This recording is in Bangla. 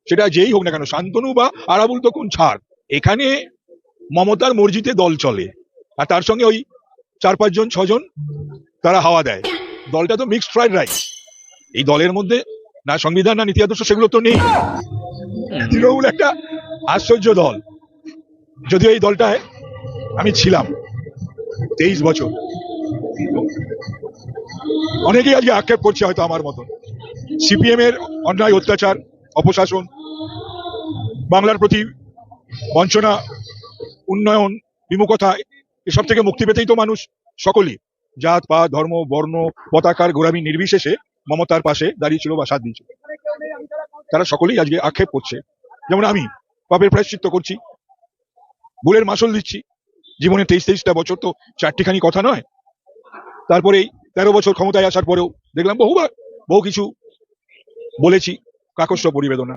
সেটা যেই হোক না কেন, শান্তনু বা আরাবুল তো কোন ছাড়। এখানে মমতার মর্জিতে দল চলে, আর তার সঙ্গে ওই 4-5 জন 6 জন তারা হাওয়া দেয়। দলটা তো মিক্সড ফ্রাইড রাইস। এই দলের মধ্যে না সংবিধান না নীতি আদর্শ সেগুলো তো নেই। তৃণমূল একটা আশ্চর্য দল। যদিও এই দলটায় আমি ছিলাম 23 বছর। অনেকেই আজকে আক্ষেপ করছে হয়তো আমার মতন, সিপিএম এর অন্যায় অত্যাচার, অপশাসন, বাংলার প্রতি বঞ্চনা, উন্নয়ন বিমুখতা, এসব থেকে মুক্তি পেতেই তো মানুষ সকলেই জাত পাত ধর্ম বর্ণ পতাকার গোড়ামি নির্বিশেষে মমতার পাশে দাঁড়িয়েছিল বা সাথ দিয়েছিল। তারা সকলেই আজকে আক্ষেপ করছে। যেমন আমি পাপের প্রায়শ্চিত্ত করছি, ভুলের মাসুল দিচ্ছি। জীবনে 23-23টা বছর তো চারটিখানি কথা নয়। তারপরে এই 13 বছর ক্ষমতায় আসার পরেও দেখলাম বহুবার বহু কিছু বলেছি, কাকস্য পরিবেদনা।